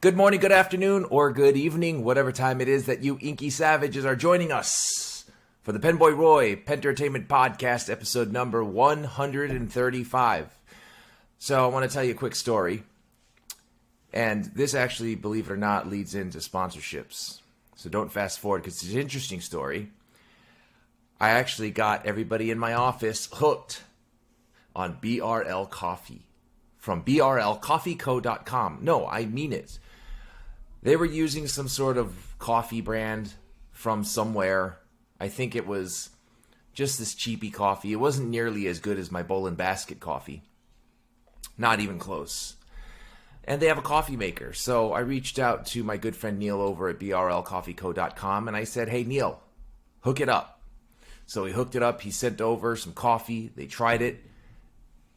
Good morning, good afternoon, or good evening, whatever time it is that you inky savages are joining us for the PenBoyRoy Pentertainment Podcast, episode number 135. So I want to tell you a quick story, and this actually, believe it or not, leads into sponsorships. So don't fast forward because it's an interesting story. I actually got everybody in my office hooked on BRL Coffee from brlcoffeeco.com. No, I mean it. They were using some sort of coffee brand from somewhere. I think it was just this cheapy coffee. It wasn't nearly as good as my Bowl and Basket coffee. Not even close. And they have a coffee maker. So I reached out to my good friend Neil over at brlcoffeeco.com and I said, hey, Neil, hook it up. So he hooked it up. He sent over some coffee. They tried it.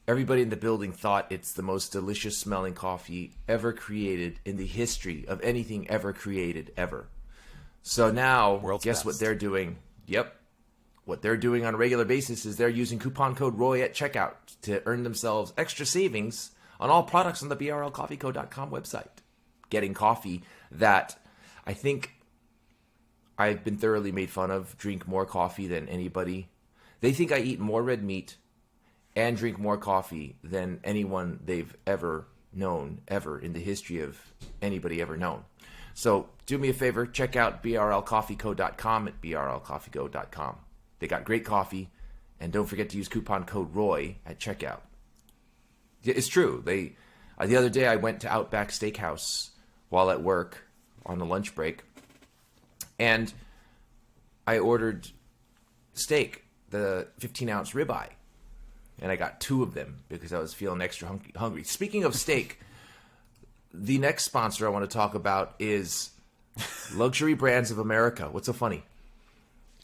Everybody in the building thought it's the most delicious smelling coffee ever created in the history of anything ever created, ever. So now, guess what they're doing? Yep. What they're doing on a regular basis is they're using coupon code ROY at checkout to earn themselves extra savings on all products on the brlcoffeeco.com website. Getting coffee that I think I've been thoroughly made fun of, drink more coffee than anybody. They think I eat more red meat and drink more coffee than anyone they've ever known, ever in the history of anybody ever known. So do me a favor, check out brlcoffeeco.com at brlcoffeeco.com. They got great coffee, and don't forget to use coupon code ROY at checkout. It's true. The other day I went to Outback Steakhouse while at work on the lunch break, and I ordered steak, the 15-ounce ribeye. And I got 2 of them because I was feeling extra hungry. Speaking of steak, the next sponsor I want to talk about is Luxury Brands of America. What's so funny?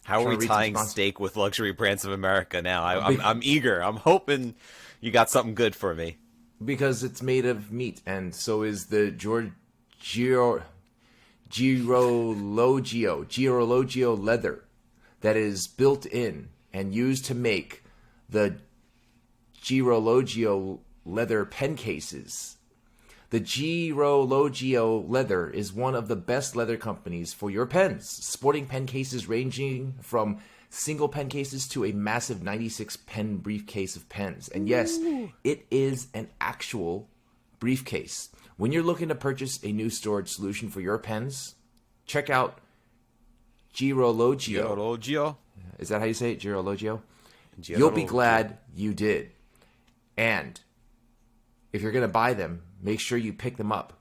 How are we tying steak with Luxury Brands of America now? I'm eager. I'm hoping you got something good for me. Because it's made of meat, and so is the Girologio leather that is built in and used to make the Girologio leather pen cases. The Girologio leather is one of the best leather companies for your pens, sporting pen cases ranging from single pen cases to a massive 96 pen briefcase of pens. And yes, it is an actual briefcase. When you're looking to purchase a new storage solution for your pens, check out Girologio. Girologio? Is that how you say it? Girologio? You'll be glad you did. And if you're going to buy them, make sure you pick them up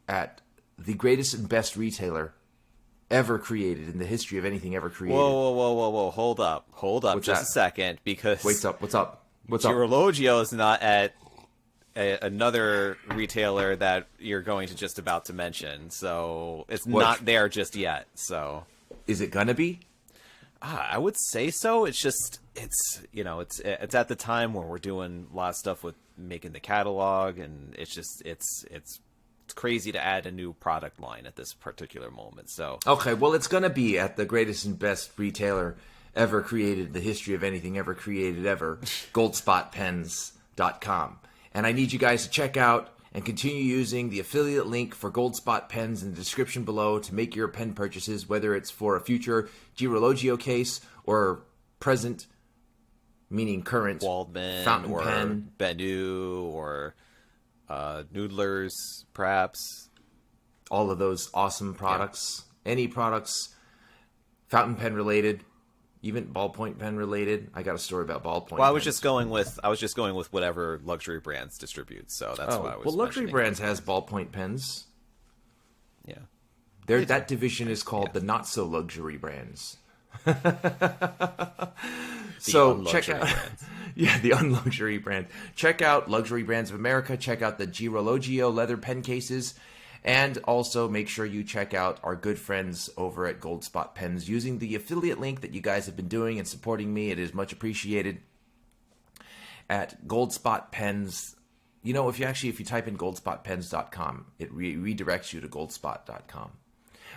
at the greatest and best retailer ever created in the history of anything ever created. Whoa. Hold up just a second, because... What's up? Girologio is not at another retailer that you're going to just about to mention. So it's not there just yet. So is it going to be? I would say so. It's just, it's at the time where we're doing a lot of stuff with making the catalog, and it's just, it's crazy to add a new product line at this particular moment. So okay, well, it's going to be at the greatest and best retailer ever created, the history of anything ever created ever, goldspotpens.com. And I need you guys to check out and continue using the affiliate link for Goldspot Pens in the description below to make your pen purchases, whether it's for a future Girologio case or present, meaning current, Waldman fountain or pen, Bennu or Noodlers, perhaps. All of those awesome products. Yeah. Any products, fountain pen related, even ballpoint pen related. I got a story about ballpoint. Well, I was just going with whatever Luxury Brands distribute. So that's why I was. Well, Luxury Brands has ballpoint pens. Yeah. That division is called the not so luxury brands. So check out the unluxury brand. Check out Luxury Brands of America. Check out the Girologio leather pen cases. And also make sure you check out our good friends over at Goldspot Pens using the affiliate link that you guys have been doing and supporting me. It is much appreciated. At Goldspot Pens, if you type in goldspotpens.com, it redirects you to goldspot.com.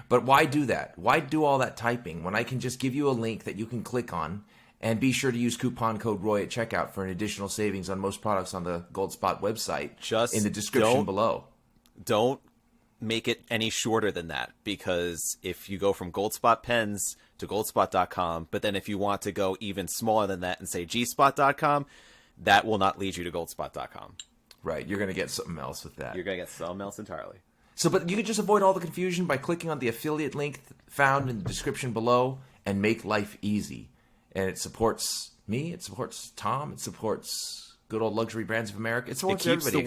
But why do that? Why do all that typing when I can just give you a link that you can click on, and be sure to use coupon code ROY at checkout for an additional savings on most products on the Goldspot website in the description below. Don't make it any shorter than that, because if you go from Goldspot pens to goldspot.com, but then if you want to go even smaller than that and say gspot.com, that will not lead you to goldspot.com. Right. You're going to get something else with that. You're going to get something else entirely. So, but you can just avoid all the confusion by clicking on the affiliate link found in the description below and make life easy. And it supports me, it supports Tom, it supports good old Luxury Brands of America. It supports everybody.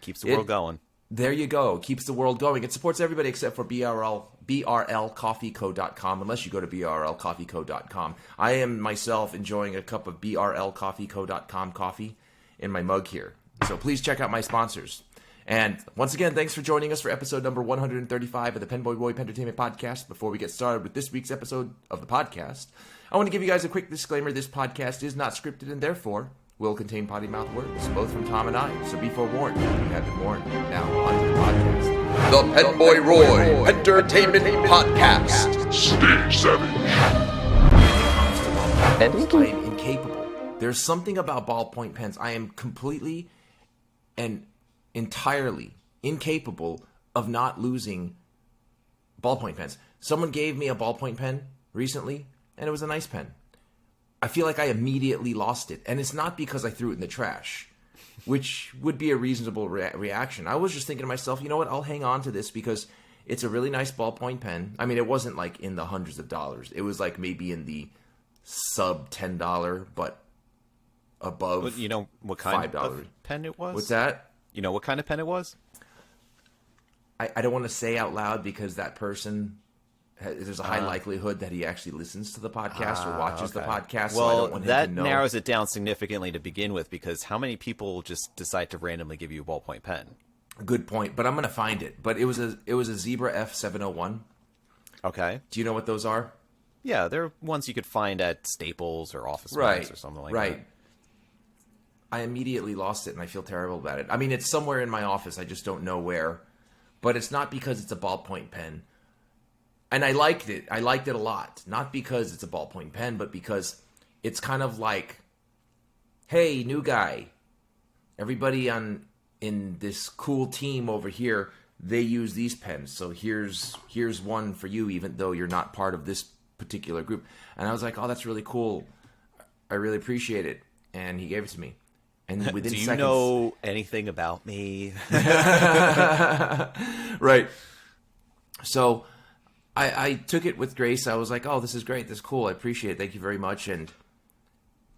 Keeps the world going. There you go. Keeps the world going. It supports everybody except for brlcoffeeco.com, unless you go to brlcoffeeco.com. I am myself enjoying a cup of brlcoffeeco.com coffee in my mug here. So please check out my sponsors. And once again, thanks for joining us for episode number 135 of the PenBoyRoy Pentertainment Podcast. Before we get started with this week's episode of the podcast, I want to give you guys a quick disclaimer. This podcast is not scripted and therefore will contain potty mouth words, both from Tom and I. So be forewarned. You have been warned. Now, on to the podcast. The PenBoyRoy Pentertainment Podcast. Stay savage. I am incapable. There's something about ballpoint pens. I am completely and entirely incapable of not losing ballpoint pens. Someone gave me a ballpoint pen recently, and it was a nice pen. I feel like I immediately lost it. And it's not because I threw it in the trash, which would be a reasonable reaction. I was just thinking to myself, you know what, I'll hang on to this because it's a really nice ballpoint pen. I mean, it wasn't like in the hundreds of dollars. It was like maybe in the sub $10, but above But you know what kind $5. of pen it was? What's that? You know what kind of pen it was? I don't want to say out loud because that person... There's a high likelihood that he actually listens to the podcast or watches the podcast. Well, so I don't want him that to know. narrows it down significantly to begin with, because how many people just decide to randomly give you a ballpoint pen? Good point, but I'm going to find it. But it was a Zebra F701. Okay. Do you know what those are? Yeah, they're ones you could find at Staples or Office Max or something like that. Right. I immediately lost it, and I feel terrible about it. I mean, it's somewhere in my office. I just don't know where. But it's not because it's a ballpoint pen. And I liked it. I liked it a lot. Not because it's a ballpoint pen, but because it's kind of like, hey, new guy. Everybody in this cool team over here, they use these pens. So here's one for you, even though you're not part of this particular group. And I was like, oh, that's really cool. I really appreciate it. And he gave it to me. And within Do you seconds, know anything about me? Right. So I took it with grace. I was like, oh, this is great. This is cool. I appreciate it. Thank you very much. And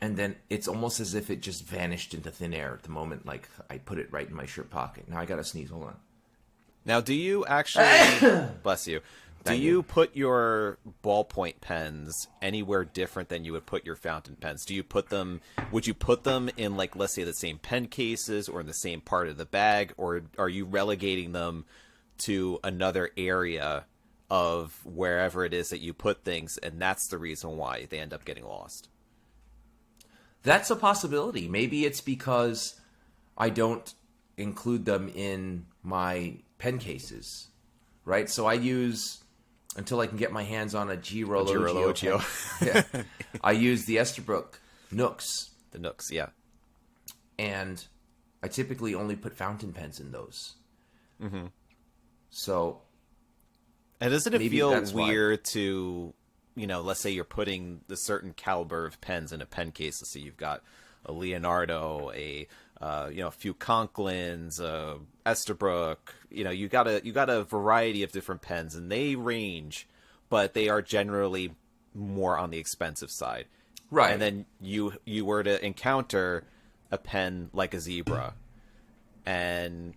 then it's almost as if it just vanished into thin air at the moment. Like I put it right in my shirt pocket. Now I got to sneeze. Hold on. Now, do you actually... bless you. Do you put your ballpoint pens anywhere different than you would put your fountain pens? Do you put them... Would you put them in, like, let's say the same pen cases or in the same part of the bag? Or are you relegating them to another area of wherever it is that you put things, and that's the reason why they end up getting lost? That's a possibility. Maybe it's because I don't include them in my pen cases, right? So I use, until I can get my hands on a Girologio. Yeah. I use the Esterbrook Nooks. The Nooks, yeah. And I typically only put fountain pens in those. Mm-hmm. So... And doesn't it feel weird why. to, you know, let's say you're putting a certain caliber of pens in a pen case. So you've got a Leonardo, a few Conklins, Esterbrook. You know, you got a variety of different pens, and they range, but they are generally more on the expensive side. Right. And then you were to encounter a pen like a Zebra, and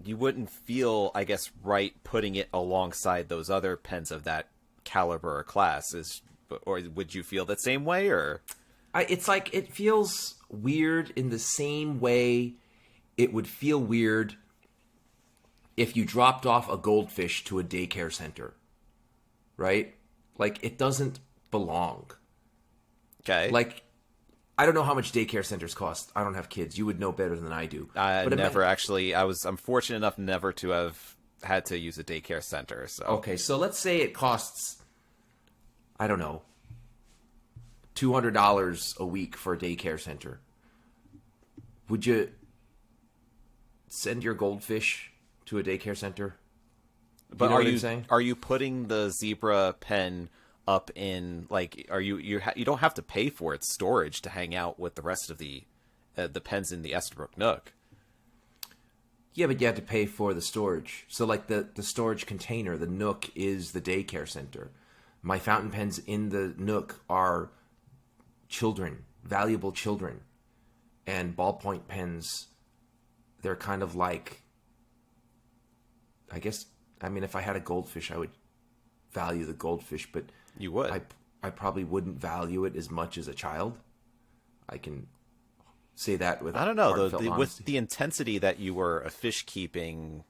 you wouldn't feel, I guess, right putting it alongside those other pens of that caliber or class. Or would you feel that same way? Or it's like it feels weird in the same way it would feel weird if you dropped off a goldfish to a daycare center, right? Like, it doesn't belong. Okay. Like, I don't know how much daycare centers cost. I don't have kids. You would know better than I do. I'm fortunate enough never to have had to use a daycare center. So okay, so let's say it costs, I don't know, $200 a week for a daycare center. Would you send your goldfish to a daycare center. But you know what I'm saying? Are you putting the zebra pen up in like? Are you don't have to pay for its storage to hang out with the rest of the pens in the Estabrook Nook? Yeah, but you have to pay for the storage. So like the storage container, the Nook is the daycare center. My fountain pens in the Nook are children, valuable children. And ballpoint pens, they're kind of like, I guess, I mean, if I had a goldfish, I would value the goldfish, but You would. I probably wouldn't value it as much as a child. I can say that with I don't know heartfelt with honesty. the intensity that you were a fish keeping,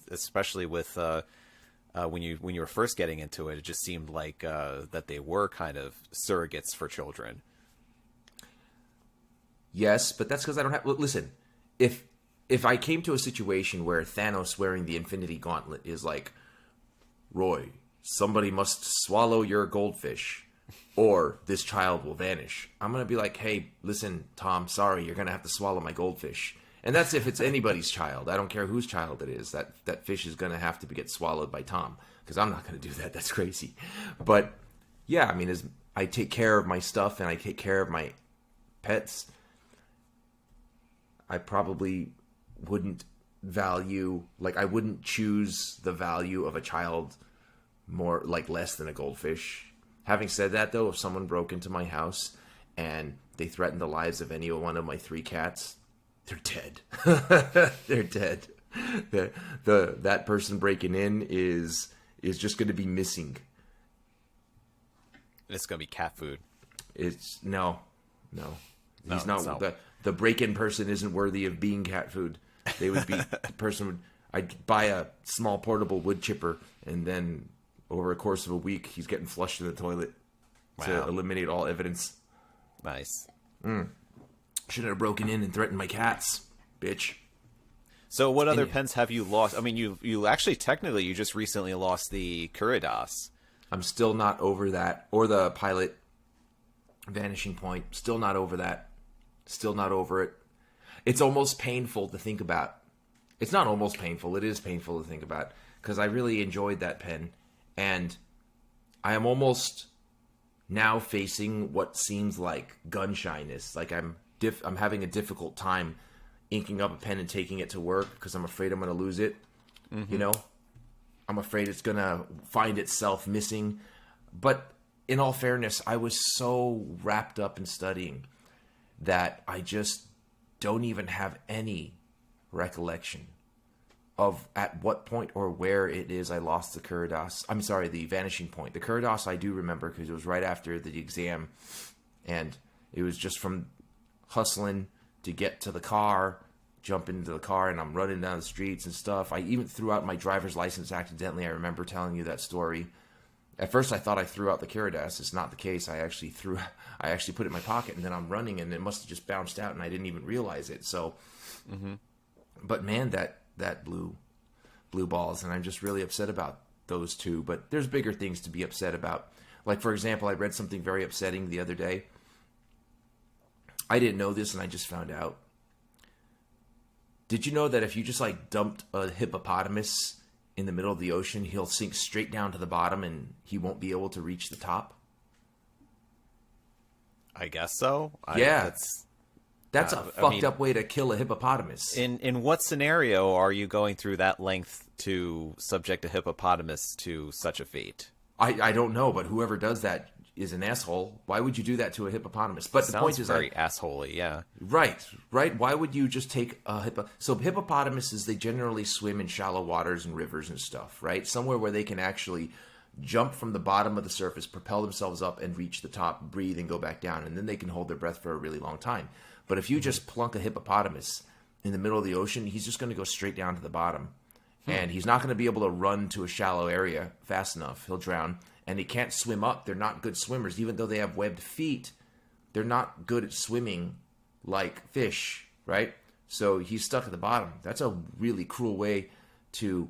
especially with when you were first getting into it, it just seemed like that they were kind of surrogates for children. Yes, but that's because I don't have. Listen, if I came to a situation where Thanos wearing the Infinity Gauntlet is like, Roy, somebody must swallow your goldfish, or this child will vanish. I'm gonna be like, hey, listen, Tom, sorry, you're gonna have to swallow my goldfish. And that's if it's anybody's child. I don't care whose child it is. That fish is gonna have to get swallowed by Tom, because I'm not gonna do that. That's crazy. But yeah, I mean, as I take care of my stuff and I take care of my pets, I probably wouldn't value, like, I wouldn't choose the value of a child more, like, less than a goldfish. Having said that, though, if someone broke into my house and they threatened the lives of any one of my 3 cats, they're dead. They're dead. That person breaking in is just going to be missing. It's gonna be cat food. It's no. He's it's not. not. The break-in person isn't worthy of being cat food. They would be the person would. I'd buy a small portable wood chipper, and then over a course of a week, he's getting flushed in the toilet to Wow. eliminate all evidence. Nice. Shouldn't have broken in and threatened my cats, bitch. So what other pens have you lost? I mean, you actually technically you just recently lost the Kuridas. I'm still not over that, or the pilot vanishing point. Still not over that. Still not over it. It's almost painful to think about. It's not almost painful. It is painful to think about, because I really enjoyed that pen, and I am almost now facing what seems like gun shyness. Like I'm having a difficult time inking up a pen and taking it to work because I'm afraid I'm going to lose it. You know, I'm afraid it's going to find itself missing. But in all fairness, I was so wrapped up in studying that I just don't even have any recollection of at what point or where it is I lost the Kuridas. I'm sorry, the vanishing point. The Kuridas I do remember because it was right after the exam, and it was just from hustling to get to the car, jump into the car, and I'm running down the streets and stuff. I even threw out my driver's license accidentally. I remember telling you that story. At first, I thought I threw out the Kuridas. It's not the case. I actually put it in my pocket, and then I'm running, and it must have just bounced out, and I didn't even realize it. So, but man, that blew balls, and I'm just really upset about those two. But there's bigger things to be upset about. Like, for example, I read something very upsetting the other day. I didn't know this, and I just found out. Did you know that if you just like dumped a hippopotamus in the middle of the ocean, he'll sink straight down to the bottom and he won't be able to reach the top? I guess so. Yeah. That's a fucked up way to kill a hippopotamus. In what scenario are you going through that length to subject a hippopotamus to such a fate? I don't know, but whoever does that is an asshole. Why would you do that to a hippopotamus? But the point is, very assholey, yeah. Right. Why would you just take a So hippopotamuses, they generally swim in shallow waters and rivers and stuff, right? Somewhere where they can actually jump from the bottom of the surface, propel themselves up, and reach the top, breathe, and go back down, and then they can hold their breath for a really long time. But if you just plunk a hippopotamus in the middle of the ocean, he's just going to go straight down to the bottom. And he's not going to be able to run to a shallow area fast enough. He'll drown. And he can't swim up. They're not good swimmers. Even though they have webbed feet, they're not good at swimming like fish, right? So he's stuck at the bottom. That's a really cruel way to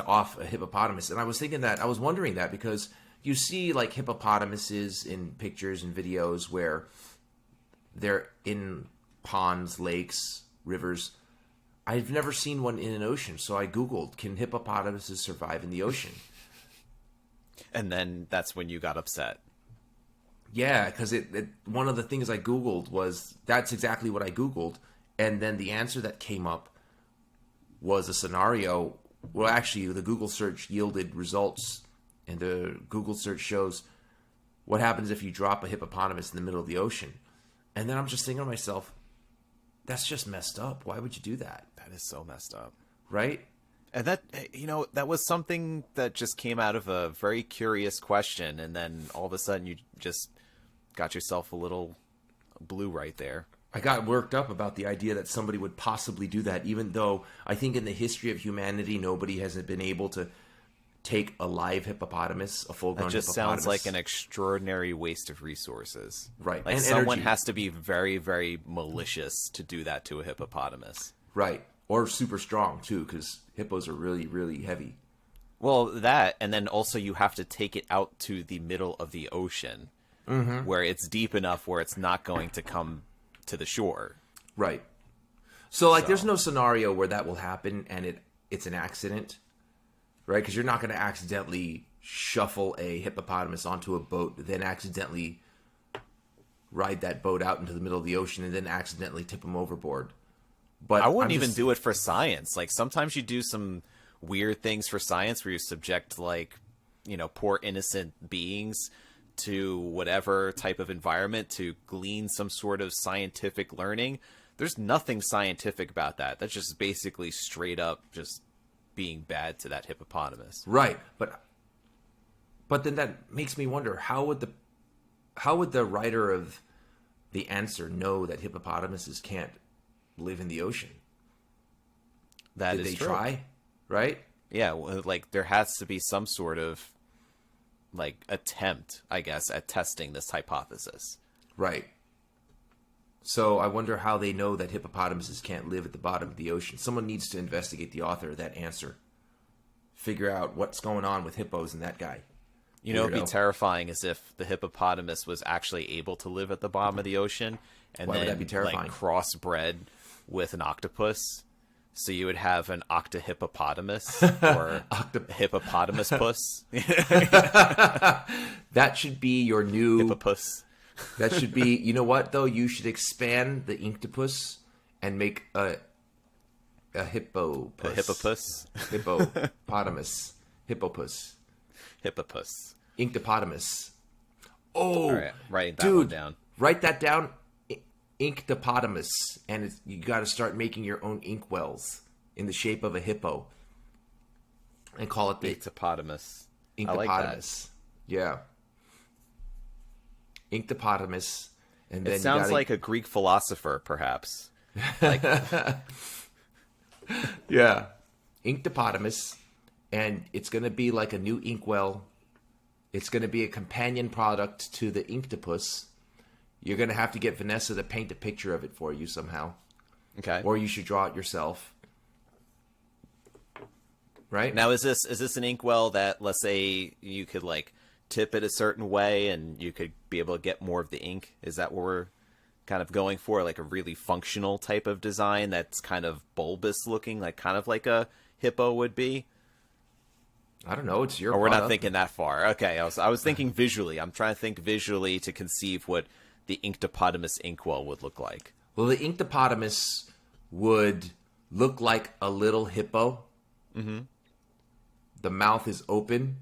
off a hippopotamus. And I was wondering that because you see like hippopotamuses in pictures and videos where they're in ponds, lakes, rivers, I've never seen one in an ocean, so I Googled, can hippopotamuses survive in the ocean? And then that's when you got upset. Yeah, because one of the things I Googled was, that's exactly what I Googled. And then the answer that came up was a scenario. Well, actually, the Google search yielded results. And the Google search shows what happens if you drop a hippopotamus in the middle of the ocean. And then I'm just thinking to myself, that's just messed up. Why would you do that? That is so messed up. Right? And that, that was something that just came out of a very curious question. And then all of a sudden you just got yourself a little blue right there. I got worked up about the idea that somebody would possibly do that, even though I think in the history of humanity, nobody has been able to take a live hippopotamus, a full-grown hippopotamus. That just hippopotamus. sounds like an extraordinary waste of resources. Right. Like and someone energy. has to be very, very malicious to do that to a hippopotamus. Right. Or super strong, too, because hippos are really, really heavy. Well, that, and then also you have to take it out to the middle of the ocean, where it's deep enough where it's not going to come to the shore. Right. So, there's no scenario where that will happen and it's an accident, right? Because you're not going to accidentally shuffle a hippopotamus onto a boat, then accidentally ride that boat out into the middle of the ocean and then accidentally tip them overboard. But I wouldn't even do it for science. Like, sometimes you do some weird things for science where you subject, poor innocent beings to whatever type of environment to glean some sort of scientific learning. There's nothing scientific about that. That's just basically straight up just being bad to that hippopotamus. Right. But then that makes me wonder, how would the writer of the answer know that hippopotamuses can't live in the ocean? That Did is they true. try? Right? Yeah, well, there has to be some sort of attempt, I guess, at testing this hypothesis. Right. So I wonder how they know that hippopotamuses can't live at the bottom of the ocean. Someone needs to investigate the author of that answer. Figure out what's going on with hippos and that guy. It'd be terrifying as if the hippopotamus was actually able to live at the bottom of the ocean and Why would then that be terrifying? crossbred with an octopus. So you would have an octohippopotamus or hippopotamus puss. That should be your new... Hippopus. That should be... You know what, though? You should expand the Inktopus and make a hippopus. A hippopus. Hippopotamus. Hippopus. Hippopus. Inktopotamus. Oh, All right, write that dude, one down. Write that down. Inktopotamus, and you got to start making your own inkwells in the shape of a hippo, and call it the Inktopotamus. Inktopotamus. I like that. Yeah, Inktopotamus, and then It sounds like a Greek philosopher, perhaps. Like, yeah, Inktopotamus, and it's going to be like a new inkwell. It's going to be a companion product to the Inktopus. You're going to have to get Vanessa to paint a picture of it for you somehow. okay. Or you should draw it yourself. Right? Now, is this an inkwell that, let's say, you could tip it a certain way and you could be able to get more of the ink? Is that what we're kind of going for? Like a really functional type of design that's kind of bulbous looking, kind of like a hippo would be? I don't know. It's your Or we're not product. thinking that far. Okay, I was thinking visually. I'm trying to think visually to conceive what the Inktopotamus inkwell would look like. Well, the Inktopotamus would look like a little hippo. Mm-hmm. The mouth is open,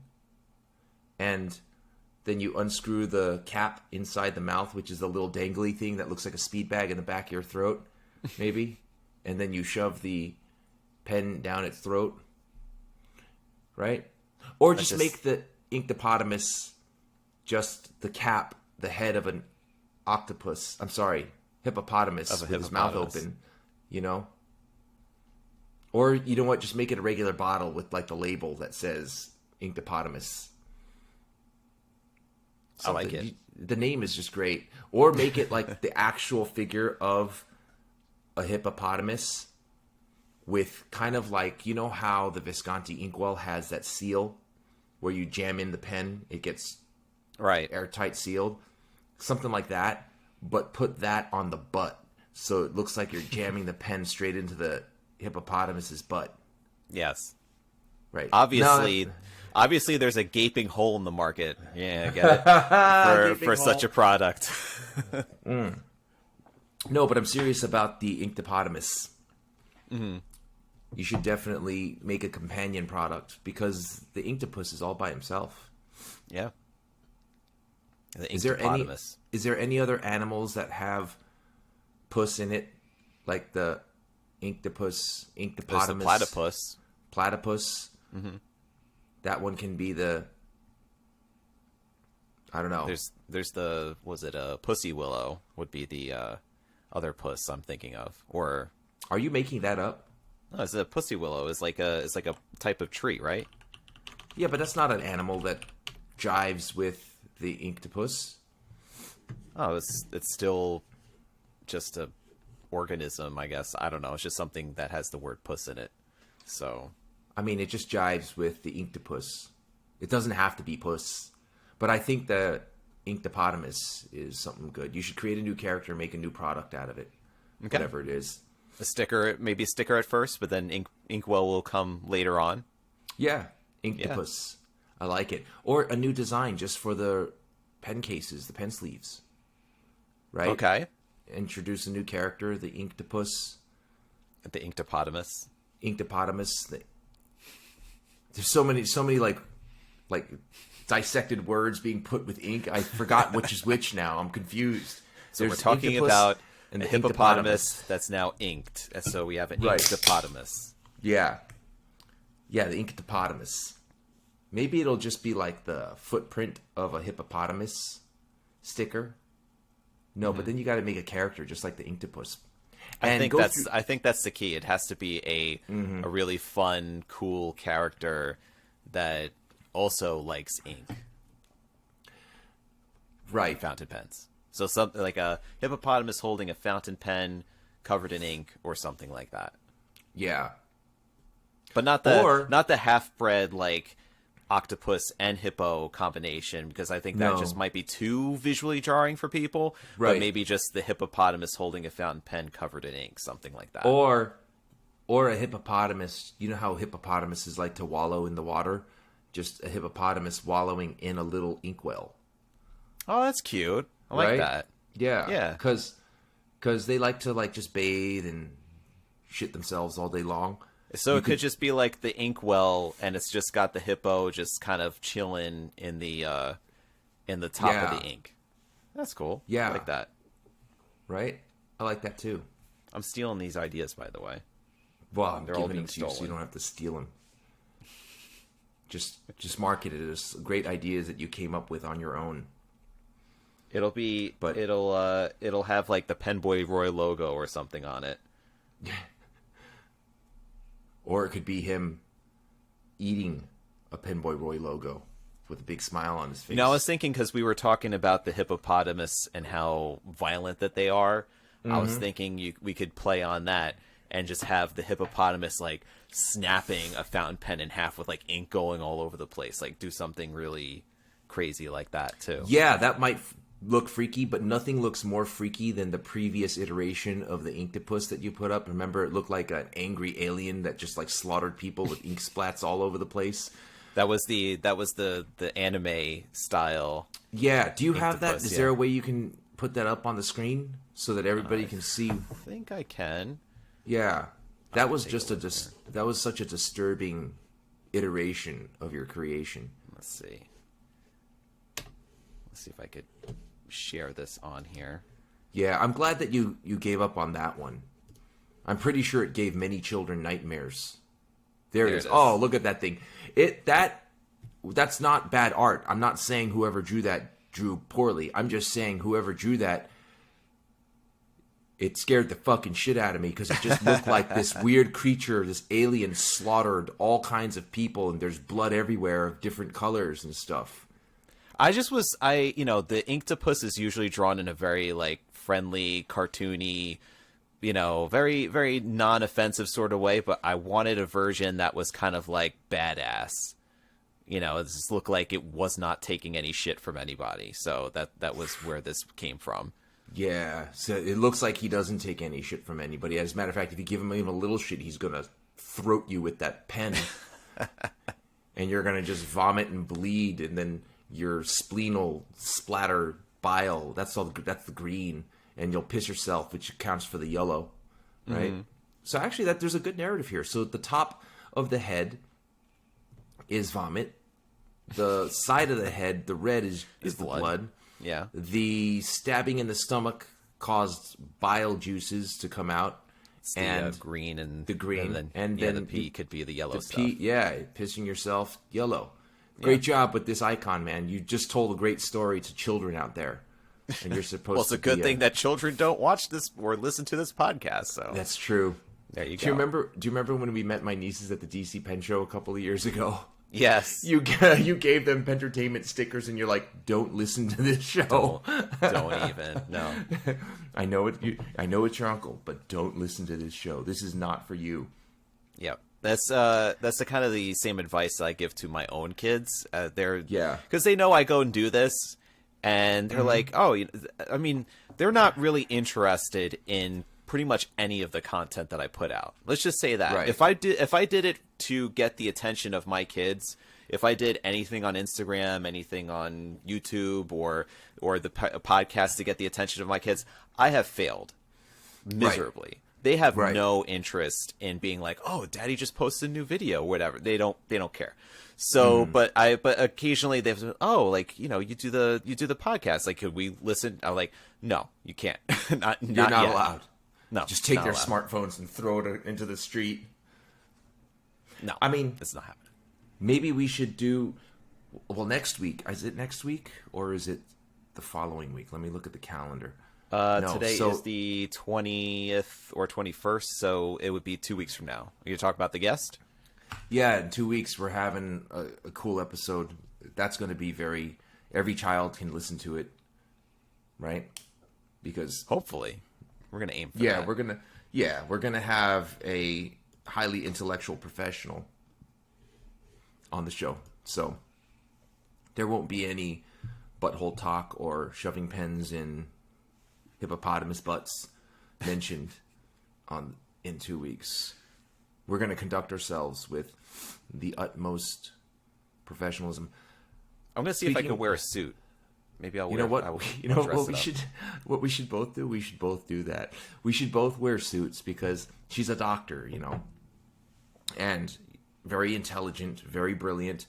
and then you unscrew the cap inside the mouth, which is a little dangly thing that looks like a speed bag in the back of your throat, maybe. And then you shove the pen down its throat, right? Or just make the Inktopotamus just the cap, the head of an octopus. I'm sorry, hippopotamus with his mouth open, Or, you know what, just make it a regular bottle with, the label that says Inktopotamus. I like it. The name is just great. Or make it, the actual figure of a hippopotamus with kind of how the Visconti inkwell has that seal where you jam in the pen, it gets Right. airtight sealed. Something like that, but put that on the butt. So it looks like you're jamming the pen straight into the hippopotamus's butt. Yes. Right. Obviously, there's a gaping hole in the market. Yeah, I get it. for such a product. No, but I'm serious about the Inktopotamus. Mm-hmm. You should definitely make a companion product because the Inktopus is all by himself. Yeah. The Is there any other animals that have puss in it, like the Inktopotamus? There's the platypus. Platypus. Mm-hmm. That one can be the. I don't know. There's the pussy willow would be the other puss I'm thinking of, or are you making that up? no, it's a pussy willow. It's like a type of tree, right? Yeah, but that's not an animal that jives with the Inktopus. Oh, it's still just a organism, I guess. I don't know. It's just something that has the word puss in it. So, I mean, it just jives with the Inktopus. It doesn't have to be puss. But I think the Inktopotamus is something good. You should create a new character, make a new product out of it. okay. Whatever it is. Maybe a sticker at first, but then Inkwell will come later on. Yeah, Inktopus. I like it. Or a new design just for the pen cases, the pen sleeves. Right? Okay. Introduce a new character, the Inktopus. The Inktopotamus. Inktopotamus. There's so many like dissected words being put with ink. I forgot which is which now. I'm confused. So There's we're talking Inktopus about and a the hippopotamus that's now inked. And so we have an Right. Inktopotamus. Yeah. Yeah, the Inktopotamus. Maybe it'll just be like the footprint of a hippopotamus sticker. No, but then you got to make a character just like the Inktopus. I think that's the key. It has to be a really fun, cool character that also likes ink. Right. Fountain pens. So something like a hippopotamus holding a fountain pen covered in ink or something like that. Yeah. But not the half-bred like octopus and hippo combination, because I think that just might be too visually jarring for people. Right. But maybe just the hippopotamus holding a fountain pen covered in ink, something like that. Or a hippopotamus. You know how hippopotamuses like to wallow in the water? Just a hippopotamus wallowing in a little inkwell. Oh, that's cute. I like Right? that. Yeah. Yeah. Because they like to like just bathe and shit themselves all day long. So it could just be like the inkwell, and it's just got the hippo just kind of chilling in the top of the ink. That's cool. Yeah. I like that. Right? I like that too. I'm stealing these ideas, by the way. Well, I'm They're all giving them being to you so you stolen. don't have to steal them. Just market it as great ideas that you came up with on your own. It'll be, But- it'll have like the PenBoyRoy logo or something on it. Or it could be him eating a PenBoyRoy logo with a big smile on his face. You know, I was thinking, because we were talking about the hippopotamus and how violent that they are. I was thinking we could play on that and just have the hippopotamus like snapping a fountain pen in half with like ink going all over the place. Like do something really crazy like that too. Yeah, that might look freaky, but nothing looks more freaky than the previous iteration of the Inktopus that you put up. Remember, it looked like an angry alien that just like slaughtered people with ink splats all over the place. That was the anime style. Yeah, do you have that? Inktopus, Is yeah. there a way you can put that up on the screen so that everybody can see? I think I can. Yeah, that was take just a look here. that was such a disturbing iteration of your creation. Let's see if I could share this on here. Yeah, I'm glad that you gave up on that one. I'm pretty sure it gave many children nightmares. There it is. Oh, look at that thing. That's not bad art. I'm not saying whoever drew that drew poorly. I'm just saying whoever drew that, it scared the fucking shit out of me because it just looked like this weird creature, this alien slaughtered all kinds of people, and there's blood everywhere of different colors and stuff. The Inktopus is usually drawn in a very like friendly, cartoony, very, very non-offensive sort of way, but I wanted a version that was kind of like badass. It just looked like it was not taking any shit from anybody. So that was where this came from. Yeah, so it looks like he doesn't take any shit from anybody. As a matter of fact, if you give him even a little shit, he's gonna throat you with that pen, and you're gonna just vomit and bleed, and then your spleen will splatter bile. That's the green, and you'll piss yourself, which accounts for the yellow, right? Mm-hmm. So actually, there's a good narrative here. So at the top of the head is vomit. The side of the head, the red is the blood. Yeah. The stabbing in the stomach caused bile juices to come out. It's and the green and the green. And then the P could be the yellow stuff. Pissing yourself, yellow. Great job with this icon, man. You just told a great story to children out there. And you're supposed well, it's a good thing that children don't watch this or listen to this podcast. So that's true. There you go. Do you remember when we met my nieces at the DC Pen Show a couple of years ago? Yes. You gave them Pentertainment stickers, and you're like, "Don't listen to this show. Don't even. No. I know it's your uncle, but don't listen to this show. This is not for you." Yep. That's the kind of the same advice I give to my own kids. Because they know I go and do this, and they're like, "Oh, I mean, they're not really interested in pretty much any of the content that I put out. Let's just say that. Right. If I did it to get the attention of my kids, if I did anything on Instagram, anything on YouTube, or the podcast to get the attention of my kids, I have failed miserably." Right. They have no interest in being like, "Oh, Daddy just posted a new video," or whatever. They don't care. So, but occasionally they've said, "Oh, like, you do the podcast. Like, could we listen?" I'm like, "No, you can't. not You're not yet. allowed. No, just take their smartphones and throw it into the street." No, I mean, it's not happening. Maybe we should do. Well, next week. Is it next week or is it the following week? Let me look at the calendar. Today is the 20th or 21st, so it would be 2 weeks from now. Are you talk about the guest? Yeah, in 2 weeks we're having a cool episode. That's going to be every child can listen to it, right? Because hopefully we're going to aim for that. We're going to have a highly intellectual professional on the show. So there won't be any butthole talk or shoving pens in hippopotamus butts mentioned in 2 weeks. We're going to conduct ourselves with the utmost professionalism. I'm going to see if I can wear a suit. Maybe I'll wear. What we should both do. We should both do that. We should both wear suits because she's a doctor, and very intelligent, very brilliant.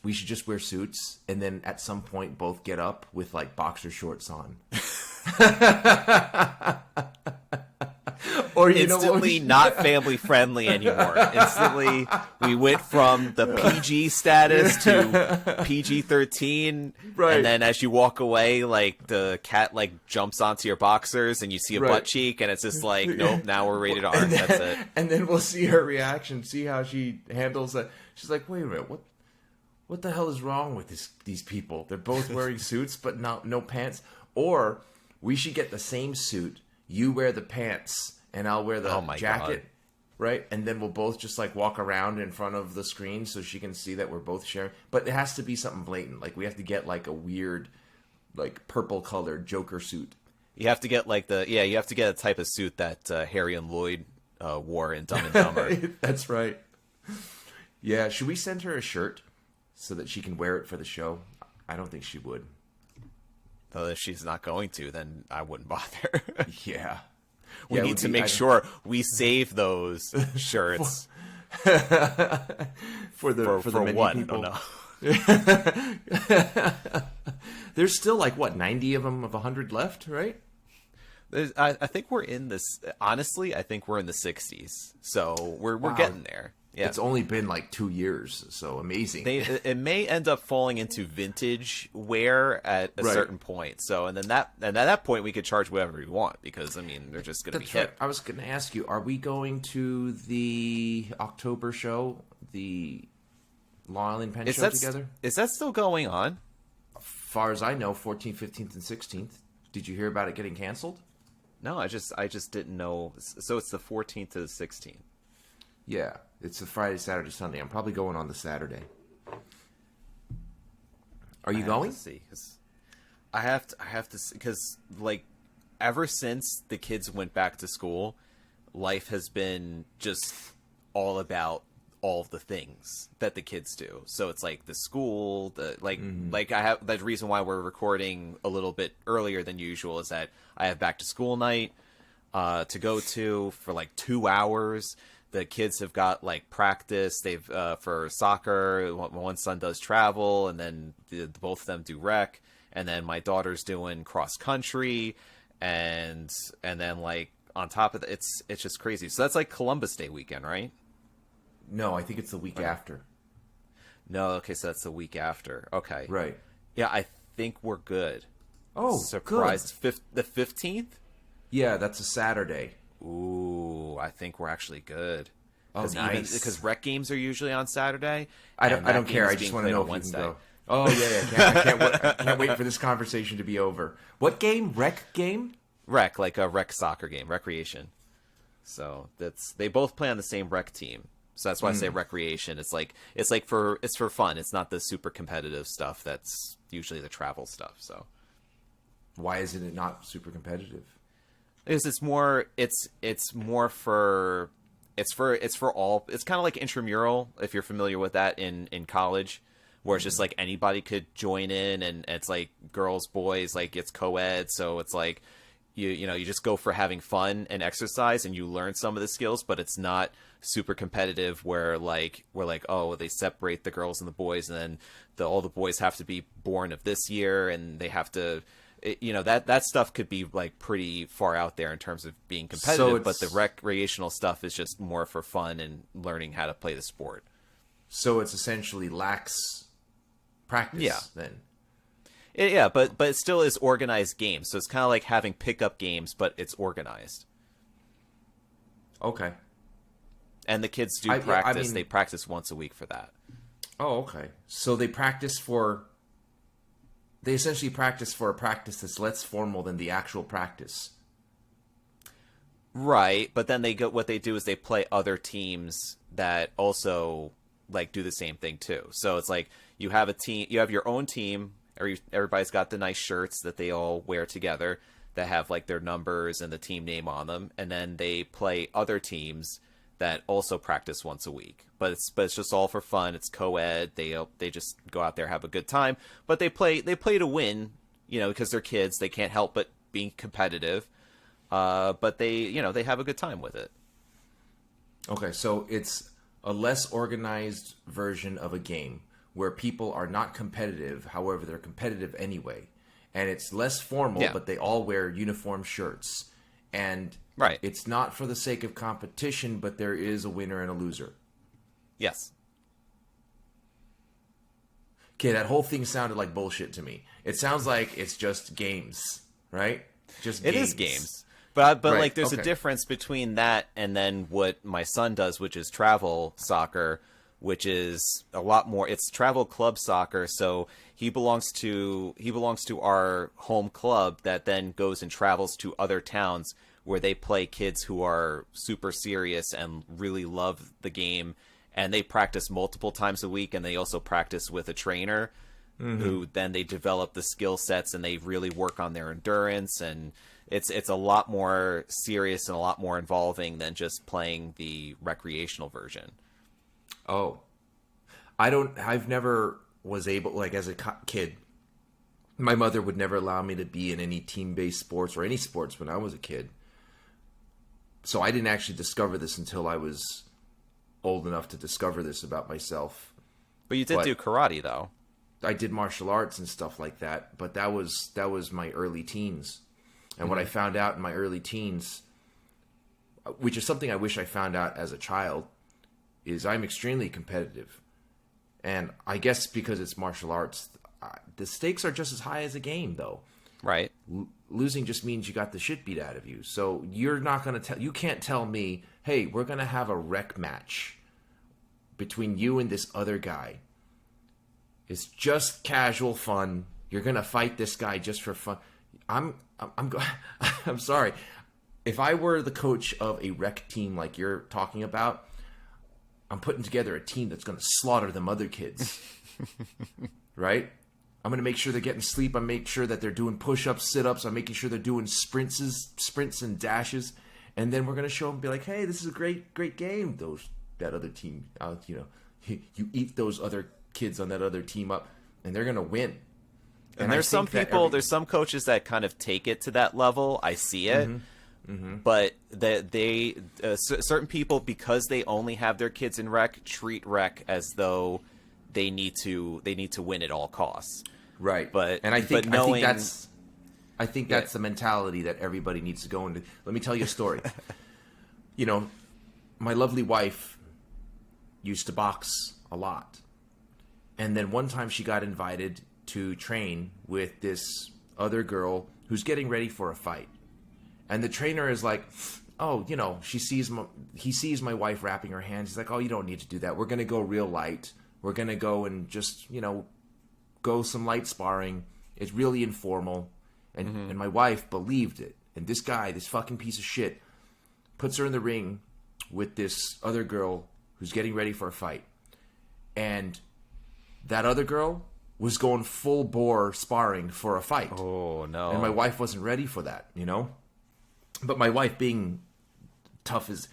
We should just wear suits, and then at some point both get up with like boxer shorts on. Or instantly not family friendly anymore. Instantly, we went from the PG status to PG-13, right? And then as you walk away, like the cat jumps onto your boxers, and you see a butt cheek, and it's just like, nope, now we're rated R. That's it. And then we'll see her reaction, see how she handles that. She's like, "Wait a minute, what the hell is wrong with these people? They're both wearing suits, but no pants." Or we should get the same suit. You wear the pants, and I'll wear the jacket, right? And then we'll both just walk around in front of the screen so she can see that we're both sharing. But it has to be something blatant. Like we have to get a weird, purple colored Joker suit. You have to get you have to get a type of suit that Harry and Lloyd wore in Dumb and Dumber. That's right. Yeah, should we send her a shirt so that she can wear it for the show? I don't think she would. Well, if she's not going to, then I wouldn't bother. Yeah. We need to make sure we save those shirts. for the many what? People. I don't know. There's still 90 of them of 100 left, right? I think we're in this. Honestly, I think we're in the 60s. So we're getting there. Yeah. It's only been 2 years, so amazing. It may end up falling into vintage wear at a certain point. So and at that point we could charge whatever we want because they're just going to be hit. Right. I was going to ask you, are we going to the October show, the Long Island Pen Show together? Is that still going on? As far as I know, 14th, 15th, and 16th. Did you hear about it getting canceled? No, I just didn't know. So it's the 14th to the 16th. Yeah, it's a Friday, Saturday, Sunday. I'm probably going on the Saturday. Are you going? See, 'cause I have to, because like ever since the kids went back to school, life has been just all about all the things that the kids do. So it's like the school, like I have, the reason why we're recording a little bit earlier than usual is that I have back to school night to go to for like 2 hours. The kids have got like practice. They've for soccer. One son does travel, and then both of them do rec. And then my daughter's doing cross country, and then like on top of that, it's just crazy. So that's like Columbus Day weekend, right? No, I think it's the week after. No, okay, so that's the week after. Okay, Right. Yeah, I think we're good. Oh, surprise! good. The 15th. Yeah, that's a Saturday. Ooh, I think we're actually good. Oh, nice. Because rec games are usually on Saturday. I don't care. I just want to know if you can go. Oh yeah. I can't wait for this conversation to be over. What game? Rec game? Rec, like a rec soccer game, recreation. So they both play on the same rec team. So that's why I say recreation. It's for fun. It's not the super competitive stuff that's usually the travel stuff. So Why isn't it not super competitive? because it's more for all. It's kind of like intramural, if you're familiar with that in college, where it's just like anybody could join in, and it's like girls, boys, like it's co-ed. So it's like you just go for having fun and exercise, and you learn some of the skills, but it's not super competitive where like we're like, oh, they separate the girls and the boys, and then all the boys have to be born of this year, and they have to that stuff could be like pretty far out there in terms of being competitive, but the recreational stuff is just more for fun and learning how to play the sport. So it's essentially lax practice then. Yeah, but it still is organized games, so it's kind of like having pickup games, but it's organized. Okay. And the kids do practice. They practice once a week for that. Oh, okay. So they essentially practice for a practice that's less formal than the actual practice. Right, but then what they do is they play other teams that also like do the same thing too. So it's like you have a team, you have your own team. Everybody's got the nice shirts that they all wear together that have like their numbers and the team name on them, and then they play other teams that also practice once a week. But it's just all for fun. It's co-ed. They just go out there, have a good time. But they play to win, because they're kids. They can't help but being competitive. But they have a good time with it. Okay, so it's a less organized version of a game where people are not competitive, however, they're competitive anyway. And it's less formal, but they all wear uniform shirts. And it's not for the sake of competition, but there is a winner and a loser. Yes. Okay, that whole thing sounded like bullshit to me. It sounds like it's just games, right? Just games. It is games. But Right, like there's okay. a difference between that and then what my son does, which is travel soccer, which is a lot more. It's travel club soccer, so he belongs to our home club that then goes and travels to other towns where they play kids who are super serious and really love the game, and they practice multiple times a week, and they also practice with a trainer who then they develop the skill sets and they really work on their endurance, and it's a lot more serious and a lot more involving than just playing the recreational version. Oh, I've never was able, like as a kid, my mother would never allow me to be in any team-based sports or any sports when I was a kid. So I didn't actually discover this until I was old enough to discover this about myself. But you did do karate, though. I did martial arts and stuff like that, but that was my early teens. And what I found out in my early teens, which is something I wish I found out as a child, is I'm extremely competitive. And I guess because it's martial arts, the stakes are just as high as a game, though. Right. Losing just means you got the shit beat out of you. So you're not going to you can't tell me, hey, we're going to have a rec match between you and this other guy. It's just casual fun. You're going to fight this guy just for fun. I'm sorry. If I were the coach of a rec team like you're talking about, I'm putting together a team that's going to slaughter them other kids. Right? I'm going to make sure they're getting sleep. I'm making sure that they're doing push-ups, sit-ups. I'm making sure they're doing sprints and dashes. And then we're going to show them, be like, hey, this is a great game. That other team, you eat those other kids on that other team up, and they're going to win. And there's some people, there's some coaches that kind of take it to that level. I see it. But certain people, because they only have their kids in rec, treat rec as though they need to win at all costs. Right. I think that's the mentality that everybody needs to go into. Let me tell you a story. My lovely wife used to box a lot. And then one time she got invited to train with this other girl who's getting ready for a fight. And the trainer is like, oh, he sees my wife wrapping her hands. He's like, oh, you don't need to do that. We're going to go real light. We're going to go and just, go some light sparring. It's really informal. And my wife believed it. And this guy, this fucking piece of shit, puts her in the ring with this other girl who's getting ready for a fight. And that other girl was going full bore sparring for a fight. Oh, no. And my wife wasn't ready for that, But my wife being tough as...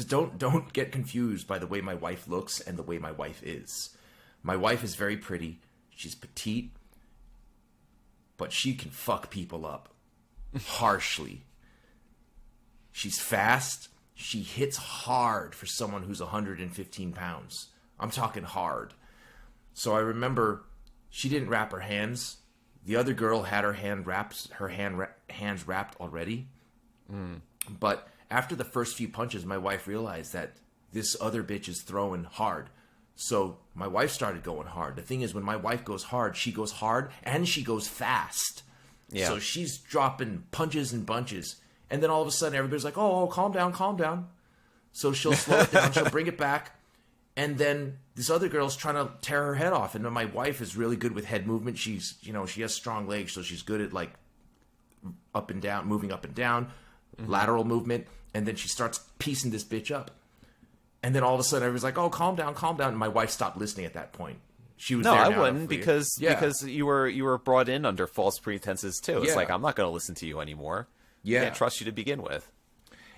don't get confused by the way my wife looks and the way my wife is. My wife is very pretty. She's petite. But she can fuck people up. Harshly. She's fast. She hits hard for someone who's 115 pounds. I'm talking hard. So I remember she didn't wrap her hands. The other girl had her hands wrapped already. But after the first few punches, my wife realized that this other bitch is throwing hard. So my wife started going hard. The thing is, when my wife goes hard and she goes fast. Yeah. So she's dropping punches and bunches. And then all of a sudden, everybody's like, oh, calm down. So she'll slow it down. She'll bring it back. And then this other girl's trying to tear her head off. And then my wife is really good with head movement. She's, she has strong legs. So she's good at up and down, moving up and down, lateral movement. And then she starts piecing this bitch up. And then all of a sudden, everybody's like, oh, calm down. And my wife stopped listening at that point. She was no, I wouldn't because you were brought in under false pretenses too. It's like, I'm not going to listen to you anymore. Yeah. I can't trust you to begin with.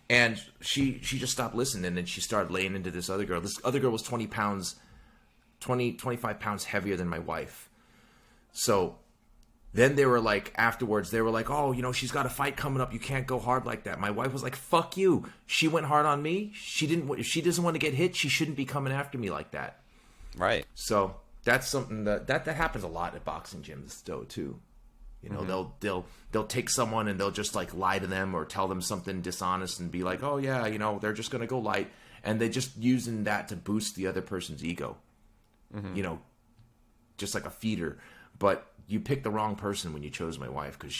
And she just stopped listening, and then she started laying into this other girl. This other girl was 25 pounds heavier than my wife. So then they were like, afterwards, they were like, oh, she's got a fight coming up. You can't go hard like that. My wife was like, fuck you. She went hard on me. If she doesn't want to get hit, she shouldn't be coming after me like that. Right. So that's something that happens a lot at boxing gyms though too. They'll take someone and they'll just lie to them or tell them something dishonest and be like, oh yeah, they're just going to go light. And they're just using that to boost the other person's ego, just like a feeder. But you picked the wrong person when you chose my wife, because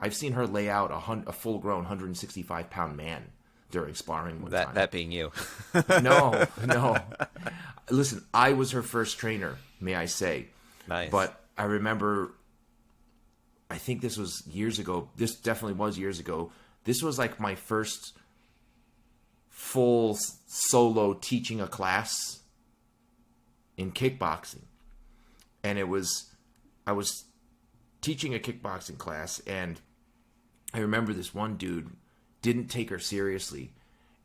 I've seen her lay out a full grown 165 pound man during sparring one time. That being you. No. Listen, I was her first trainer, may I say. Nice. But I remember, I think this was years ago. This definitely was years ago. This was my first full solo teaching a class in kickboxing. And I was teaching a kickboxing class, and I remember this one dude didn't take her seriously.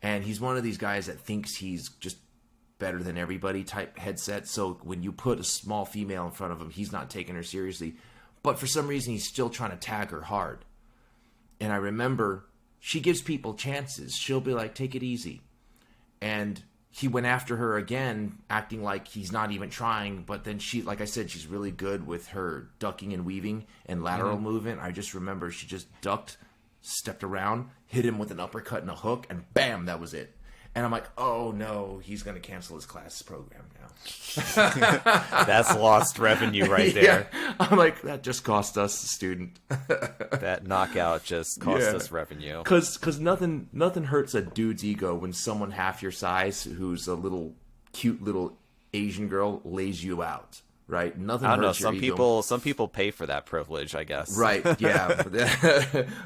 And he's one of these guys that thinks he's just better than everybody type headset. So when you put a small female in front of him, he's not taking her seriously. But for some reason, he's still trying to tag her hard. And I remember she gives people chances. She'll be like, take it easy. And he went after her again, acting like he's not even trying. But then she, like I said, she's really good with her ducking and weaving and lateral movement. I just remember she just ducked, stepped around, hit him with an uppercut and a hook, and bam, that was it. And I'm like, oh no, he's going to cancel his class program now. That's lost revenue right there. Yeah. I'm like, that just cost us a student. That knockout just cost us revenue. Because nothing hurts a dude's ego when someone half your size, who's a cute little Asian girl, lays you out. Right? Nothing hurts your ego. Some people pay for that privilege, I guess. Right, yeah.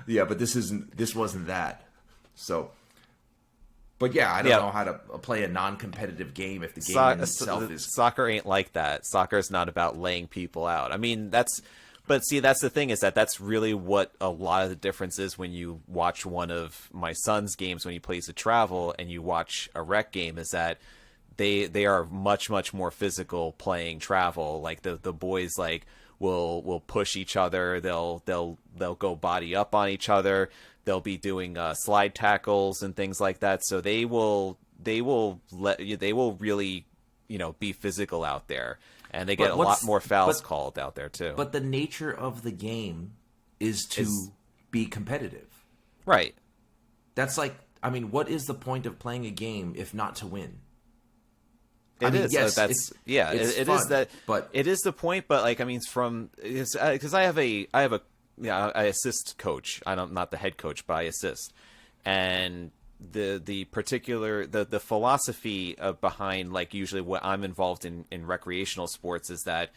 Yeah, but this wasn't that. So But yeah, I don't know how to play a non-competitive game if the game in itself is... Soccer ain't like that. Soccer is not about laying people out. I mean, but see, that's the thing, is that's really what a lot of the difference is when you watch one of my son's games when he plays a travel and you watch a rec game, is that they are much, much more physical playing travel. Like the boys will push each other. They'll go body up on each other. They'll be doing slide tackles and things like that. So they will really, be physical out there, and they get a lot more fouls called out there too. But the nature of the game is to be competitive, right? That's like, I mean, what is the point of playing a game if not to win? It is that, but it is the point. But like, I mean, because I assist coach. I'm not the head coach, but I assist. And the particular the philosophy behind, like, usually what I'm involved in recreational sports is that,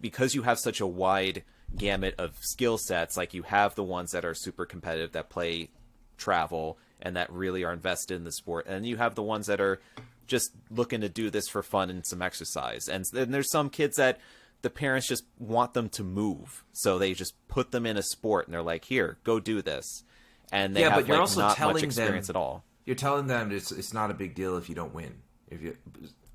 because you have such a wide gamut of skill sets, like you have the ones that are super competitive that play travel and that really are invested in the sport, and you have the ones that are just looking to do this for fun and some exercise. And then there's some kids that the parents just want them to move, so they just put them in a sport and they're like, here, go do this. And they have but you're also not telling much experience them, at all. You're telling them it's not a big deal if you don't win.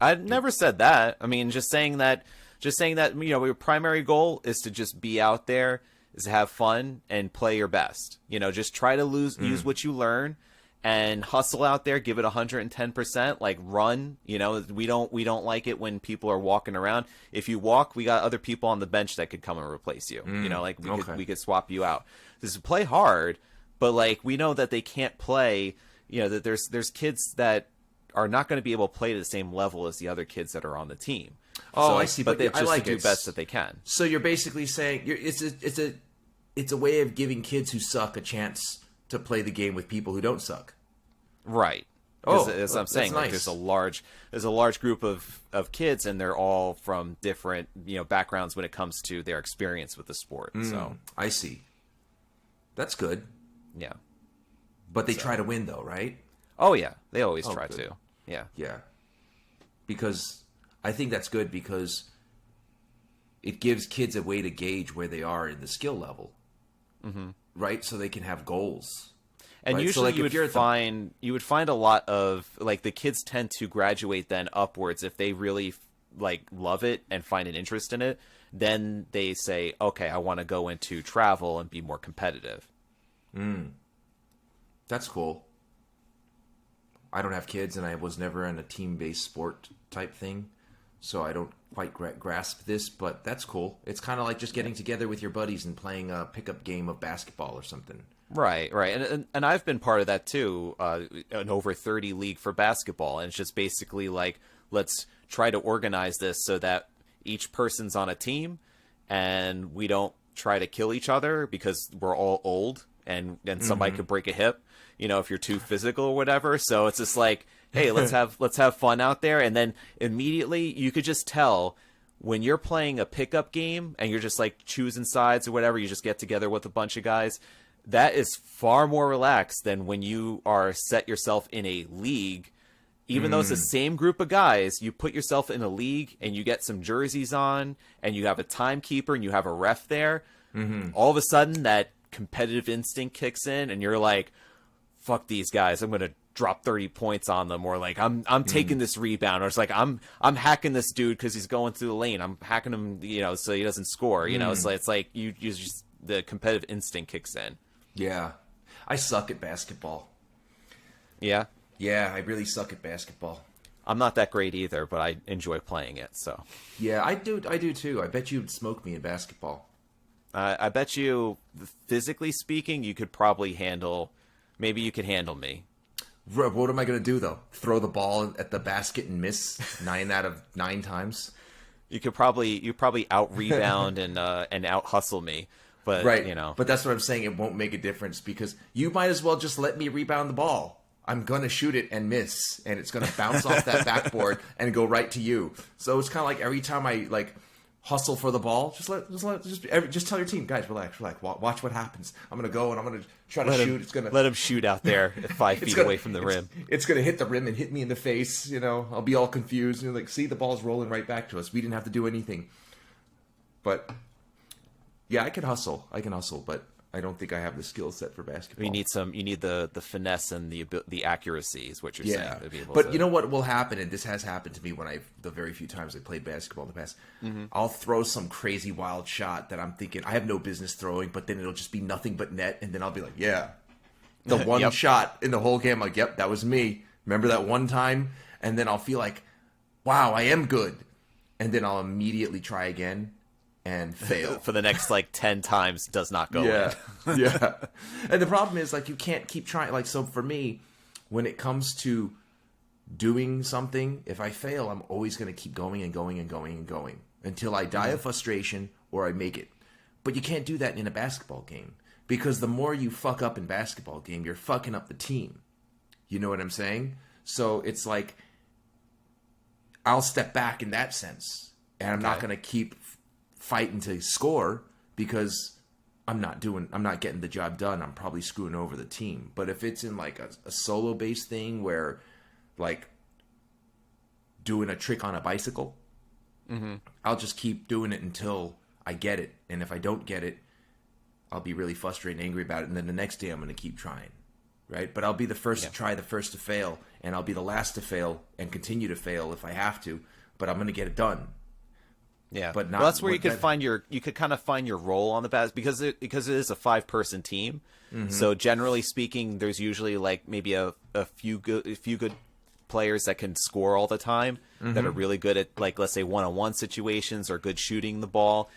I never said that. I mean, just saying that your primary goal is to just be out there, is to have fun and play your best. Just try to use what you learn and hustle out there, give it 110%, like run. We don't like it when people are walking around. If you walk, we got other people on the bench that could come and replace you. We could swap you out. This is play hard, but like, we know that they can't play, that there's kids that are not going to be able to play to the same level as the other kids that are on the team. Oh, I see. But they I like do best that they can. So you're basically saying it's a way of giving kids who suck a chance to play the game with people who don't suck. Right. As I'm saying, like, nice. there's a large group of kids, and they're all from different backgrounds when it comes to their experience with the sport. So I see. That's good. Yeah. But they try to win, though, right? Oh yeah, they always try good. to. Yeah. Yeah. Because I think that's good, because it gives kids a way to gauge where they are in the skill level, right? So they can have goals. And right? usually so, like, you would find a lot of, like, the kids tend to graduate then upwards if they really love it and find an interest in it. Then they say, okay, I want to go into travel and be more competitive. That's cool. I don't have kids, and I was never in a team-based sport type thing, so I don't quite grasp this, but that's cool. It's kind of like just getting together with your buddies and playing a pickup game of basketball or something. Right. And I've been part of that too, an over 30 league for basketball. And it's just basically like, let's try to organize this so that each person's on a team and we don't try to kill each other because we're all old and somebody could break a hip, if you're too physical or whatever. So it's just like, hey, let's have fun out there. And then immediately you could just tell when you're playing a pickup game and you're just like choosing sides or whatever, you just get together with a bunch of guys. That is far more relaxed than when you are set yourself in a league. Even though it's the same group of guys, you put yourself in a league and you get some jerseys on and you have a timekeeper and you have a ref there. All of a sudden that competitive instinct kicks in and you're like, fuck these guys, I'm going to drop 30 points on them, or like I'm taking this rebound, or it's like I'm hacking this dude because he's going through the lane, I'm hacking him, so he doesn't score. So it's like you just, the competitive instinct kicks in. Yeah. I suck at basketball. Yeah? Yeah, I really suck at basketball. I'm not that great either, but I enjoy playing it, so. Yeah, I do too. I bet you'd smoke me in basketball. I bet you, physically speaking, you could probably maybe you could handle me. What am I going to do, though? Throw the ball at the basket and miss 9 out of 9 times? You probably out-rebound and out-hustle me. But, right. But that's what I'm saying. It won't make a difference because you might as well just let me rebound the ball. I'm going to shoot it and miss, and it's going to bounce off that backboard and go right to you. So it's kind of like every time I hustle for the ball. Just tell your team, guys, relax. Watch what happens. I'm gonna go and I'm gonna try to shoot. Let him shoot out there 5 feet away from the rim. It's gonna hit the rim and hit me in the face. I'll be all confused. Like, see, the ball's rolling right back to us. We didn't have to do anything. But yeah, I can hustle, but I don't think I have the skill set for basketball. You need the finesse and the accuracy is what you're saying. To be able but you know what will happen, and this has happened to me the very few times I played basketball in the past. I'll throw some crazy wild shot that I'm thinking I have no business throwing, but then it'll just be nothing but net, and then I'll be like, yeah, the one shot in the whole game. I'm like, yep, that was me. Remember that one time? And then I'll feel like, wow, I am good, and then I'll immediately try again. And fail for the next 10 times does not go in. Yeah. And the problem is you can't keep trying. So for me, when it comes to doing something, if I fail, I'm always going to keep going and going and going and going until I die of frustration or I make it. But you can't do that in a basketball game, because the more you fuck up in basketball game, you're fucking up the team. You know what I'm saying? So it's like I'll step back in that sense, and I'm not going to keep fighting to score, because I'm not getting the job done. I'm probably screwing over the team. But if it's in a solo based thing where doing a trick on a bicycle, I'll just keep doing it until I get it. And if I don't get it, I'll be really frustrated and angry about it. And then the next day I'm going to keep trying. Right. But I'll be the first to try, the first to fail, and I'll be the last to fail and continue to fail if I have to, but I'm going to get it done. Yeah, but not, that's where you could kind of find your role on the bas because it is a 5-person team. So generally speaking, there's usually maybe a few good players that can score all the time, that are really good at let's say one-on-one situations or good shooting the ball,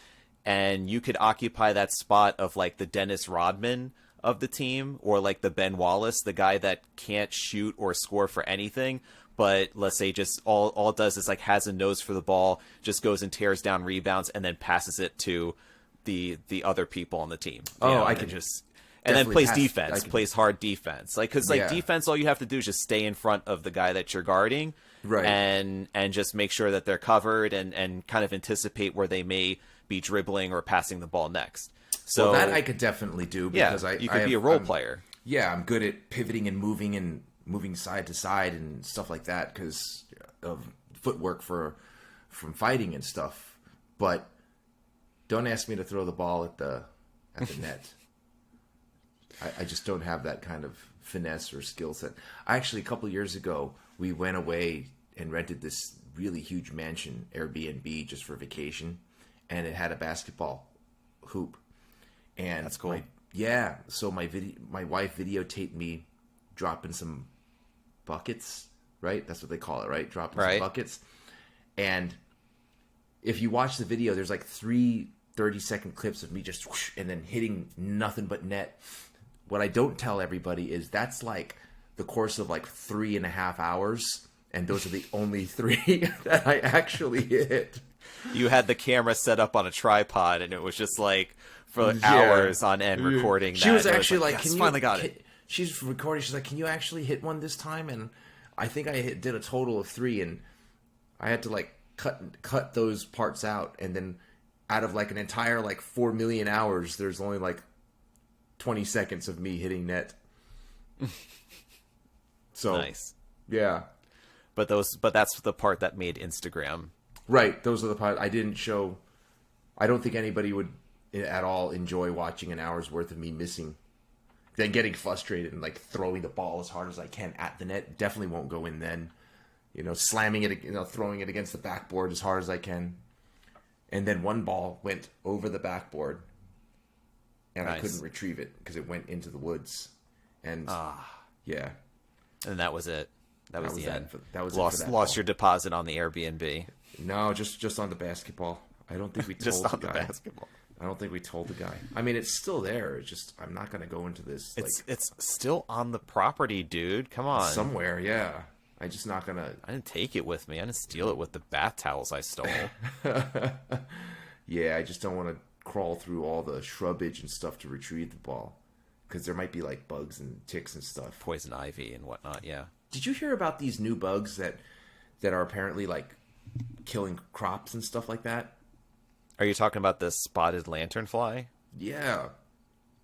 and you could occupy that spot of the Dennis Rodman of the team, or the Ben Wallace, the guy that can't shoot or score for anything, but let's say just all it does is has a nose for the ball, just goes and tears down rebounds and then passes it to the other people on the team. I can just and then plays defense, plays hard defense. Because defense, all you have to do is just stay in front of the guy that you're guarding, right? And just make sure that they're covered and kind of anticipate where they may be dribbling or passing the ball next. So that I could definitely do, because you could be a role player. Yeah, I'm good at pivoting and moving side to side and stuff like that because of footwork from fighting and stuff. But don't ask me to throw the ball at the net. I just don't have that kind of finesse or skill set. Actually, a couple of years ago, we went away and rented this really huge mansion, Airbnb, just for vacation, and it had a basketball hoop. And that's cool. So my wife videotaped me dropping some buckets, right? That's what they call it, right? Dropping some buckets. And if you watch the video, there's 3 30-second clips of me just whoosh, and then hitting nothing but net. What I don't tell everybody is that's the course of 3.5 hours, and those are the only 3 that I actually hit. You had the camera set up on a tripod, and it was just for hours on end recording. She was actually yes, finally got it. She's recording. She's like, "Can you actually hit one this time?" And I think I did a total of 3, and I had to cut those parts out, and then out of an entire 4 million hours, there's only 20 seconds of me hitting net. So nice. Yeah. But that's the part that made Instagram. Right. Those are the parts I didn't show. I don't think anybody would at all enjoy watching an hour's worth of me missing. Then getting frustrated and throwing the ball as hard as I can at the net. Definitely won't go in then. Slamming it, throwing it against the backboard as hard as I can. And then one ball went over the backboard. And nice. I couldn't retrieve it because it went into the woods. And yeah. And that was it. That was the end. That was lost your deposit on the Airbnb. No, just on the basketball. I don't think we told just on the guy. Basketball. I don't think we told the guy. I mean, it's still there. It's just I'm not going to go into this. It's still on the property, dude. Come on. Somewhere, yeah. I'm just not going to. I didn't take it with me. I didn't steal it with the bath towels I stole. Yeah, I just don't want to crawl through all the shrubbage and stuff to retrieve the ball because there might be bugs and ticks and stuff, poison ivy and whatnot. Yeah. Did you hear about these new bugs that are apparently killing crops and stuff like that? Are you talking about the spotted lanternfly? Yeah.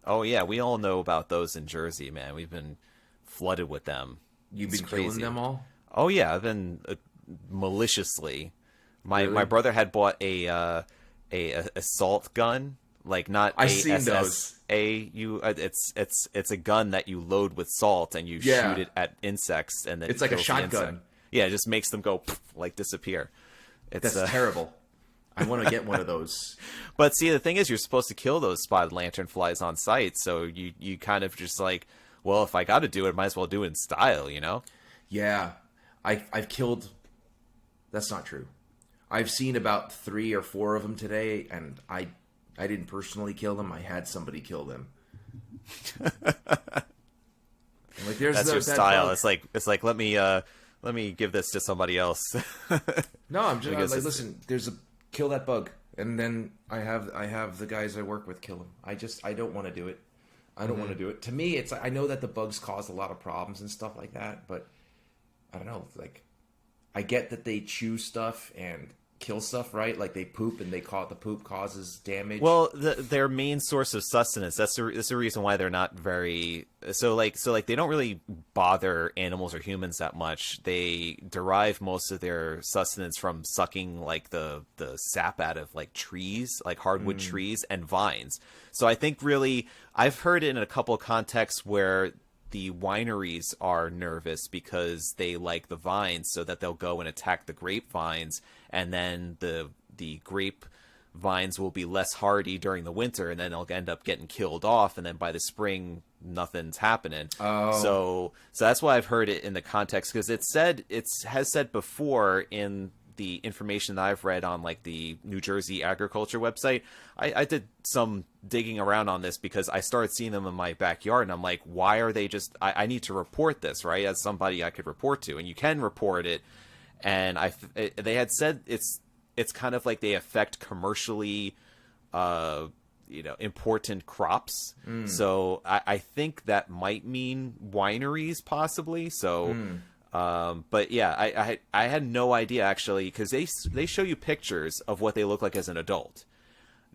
Oh yeah, we all know about those in Jersey, man. We've been flooded with them. You've It's been crazy. killing them all? Oh yeah, I've been maliciously. My Really? brother had bought a assault gun, like not I've seen those. It's a gun that you load with salt and you Yeah. shoot it at insects, and then It's it like a kills the insect. shotgun. Yeah, it just makes them go like disappear. It's That's terrible. I want to get one of those. But see, the thing is, you're supposed to kill those spotted lanternflies on sight, so you kind of just like, well, if I got to do it, might as well do it in style, you know? Yeah. I've killed... That's not true. I've seen about 3 or 4 of them today, and I didn't personally kill them. I had somebody kill them. Like, there's That's your that style. bug. It's like let me give this to somebody else. No, I'm just Because like, it's- listen, kill that bug, and then I have the guys I work with kill them. I don't want to do it. I don't want to do it. To me, it's I know that the bugs cause a lot of problems and stuff like that, but I don't know. Like, I get that they chew stuff and kill stuff, right? Like they poop, and the poop causes damage. Well, their main source of sustenance, that's the reason why they're not very so like they don't really bother animals or humans that much. They derive most of their sustenance from sucking like the sap out of like trees, like hardwood trees and vines. So I think really I've heard it in a couple of contexts where the wineries are nervous because they like the vines, so that they'll go and attack the grapevines, and then the grape vines will be less hardy during the winter, and then they'll end up getting killed off, and then by the spring nothing's happening. So that's why I've heard it in the context, because it has said before in the information that I've read on like the New Jersey agriculture website. I did some digging around on this because I started seeing them in my backyard, and I'm like, why are they just I need to report this, right, as somebody I could report to, and you can report it. And they had said it's kind of like they affect commercially important crops. So I think that might mean wineries possibly. So but yeah, I had no idea actually, because they show you pictures of what they look like as an adult.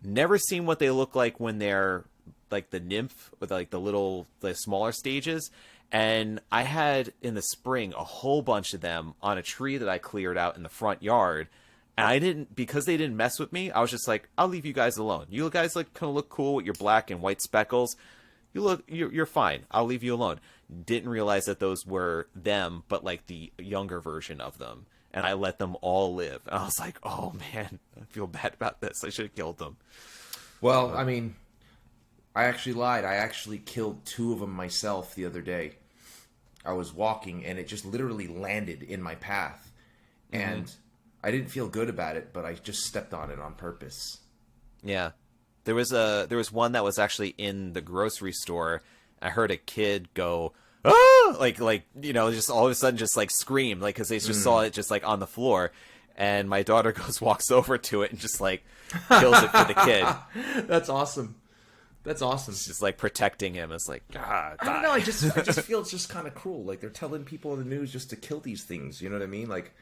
Never seen what they look like when they're like the nymph with like the smaller stages. And I had in the spring a whole bunch of them on a tree that I cleared out in the front yard. And because they didn't mess with me, I was just like, I'll leave you guys alone. You guys like kind of look cool with your black and white speckles. You're fine. I'll leave you alone. Didn't realize that those were them, but like the younger version of them. And I let them all live. And I was like, oh man, I feel bad about this. I should have killed them. Well, I mean, I actually lied. I actually killed 2 of them myself the other day. I was walking, and it just literally landed in my path. And I didn't feel good about it, but I just stepped on it on purpose. Yeah. There was one that was actually in the grocery store. I heard a kid go, ah! like just all of a sudden just like scream, like, because they just saw it just like on the floor. And my daughter walks over to it and just like kills it for the kid. That's awesome. That's awesome. It's just like protecting him. It's like, I don't know. I just feel it's just kind of cruel. Like they're telling people in the news just to kill these things. You know what I mean? Like,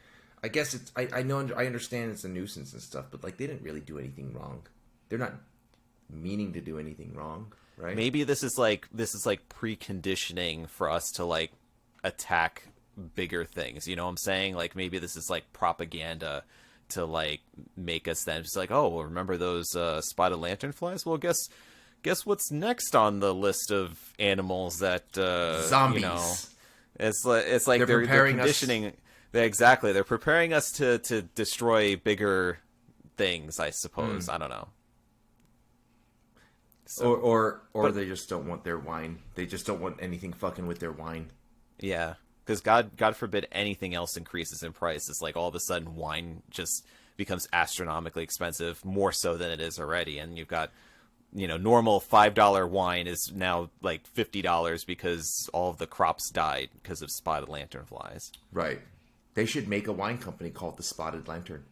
I guess it's. I know. I understand it's a nuisance and stuff, but like they didn't really do anything wrong. They're not meaning to do anything wrong, right? maybe this is like preconditioning for us to like attack bigger things. You know what I'm saying? Like maybe this is like propaganda to like make us then just like, oh, well, remember those spotted lanternflies? Well, guess what's next on the list of animals that Zombies. You know, it's like they're preparing conditioning us. Exactly, they're preparing us to destroy bigger things, I suppose. I don't know. So, Or they just don't want their wine. They just don't want anything fucking with their wine. yeah, because God forbid anything else increases in price. It's like all of a sudden wine just becomes astronomically expensive, more so than it is already, and you've got, normal $5 wine is now like $50 because all of the crops died because of spotted lanternflies. Right. They should make a wine company called the Spotted Lantern.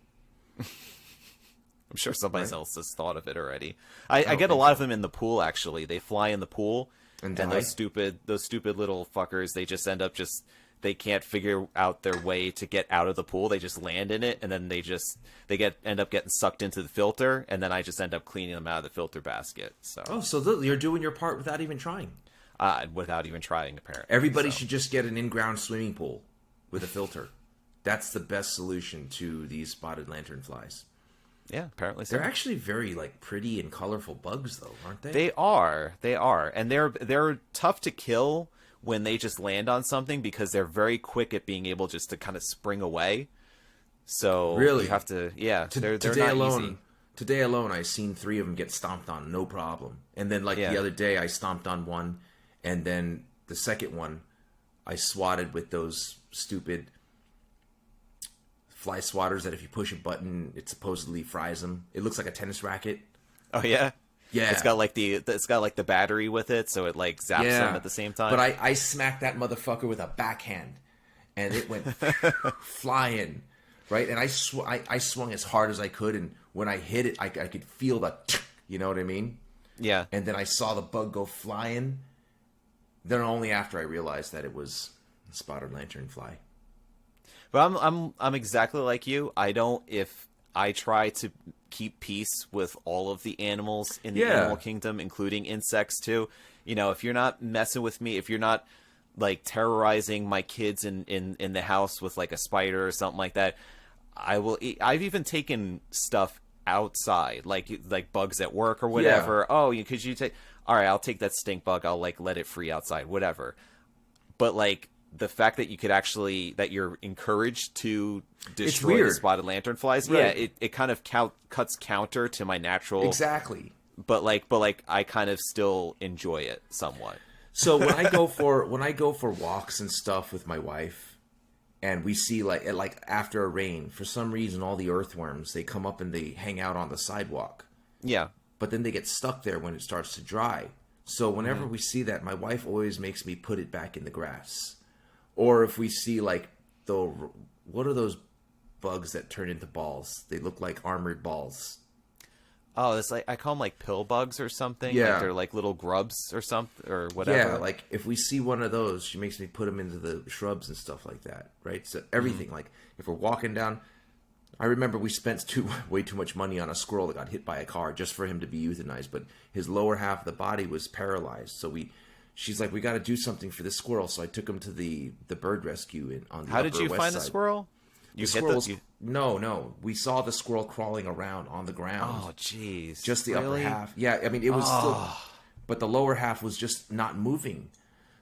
I'm sure somebody else has thought of it already. I get a lot of them in the pool, actually. They fly in the pool, and die? those stupid little fuckers, they just end up just they can't figure out their way to get out of the pool. They just land in it, and then they end up getting sucked into the filter, and then I just end up cleaning them out of the filter basket. So You're doing your part without even trying. Without even trying, apparently. Everybody should just get an in-ground swimming pool with a filter. That's the best solution to these spotted lanternflies. Yeah, apparently so. They're actually very pretty and colorful bugs, though, aren't they? They are, and they're tough to kill when they just land on something because they're very quick at being able just to kind of spring away. So really, you have to, they're today not alone. easy. Today alone, I seen 3 of them get stomped on, no problem. And then the other day, I stomped on one, and then the second one, I swatted with those stupid fly swatters that if you push a button, it supposedly fries them. It looks like a tennis racket. Oh yeah. Yeah, it's got the battery with it, so it zaps them at the same time. But I smacked that motherfucker with a backhand, and it went flying, right? And I swung as hard as I could, and when I hit it, I could feel the, you know what I mean? Yeah. And then I saw the bug go flying. Then only after I realized that it was a spotted lanternfly. But I'm exactly like you. If I try to keep peace with all of the animals in the animal kingdom, including insects too. If you're not messing with me, if you're not terrorizing my kids in the house with a spider or something like that, I will. I've even taken stuff outside, like bugs at work or whatever. Yeah. Oh, could you take? All right, I'll take that stink bug. I'll let it free outside, whatever. But the fact that you could that you're encouraged to destroy the spotted lanternflies, right. it kind of cuts counter to my natural. Exactly. But I kind of still enjoy it somewhat. So when I go for walks and stuff with my wife, and we see after a rain, for some reason all the earthworms, they come up and they hang out on the sidewalk. Yeah. But then they get stuck there when it starts to dry. So whenever we see that, my wife always makes me put it back in the grass. Or if we see what are those bugs that turn into balls? They look like armored balls. Oh, it's I call them pill bugs or something. Yeah, they're little grubs or something or whatever. Yeah, if we see one of those, she makes me put them into the shrubs and stuff like that. Right. So everything if we're walking down, I remember we spent way too much money on a squirrel that got hit by a car just for him to be euthanized, but his lower half of the body was paralyzed. So she's like, we got to do something for this squirrel. So I took him to the bird rescue on the How did Upper you West find Side. the squirrel? No. We saw the squirrel crawling around on the ground. Oh, jeez. Just the upper half. Yeah, I mean, it was still... But the lower half was just not moving.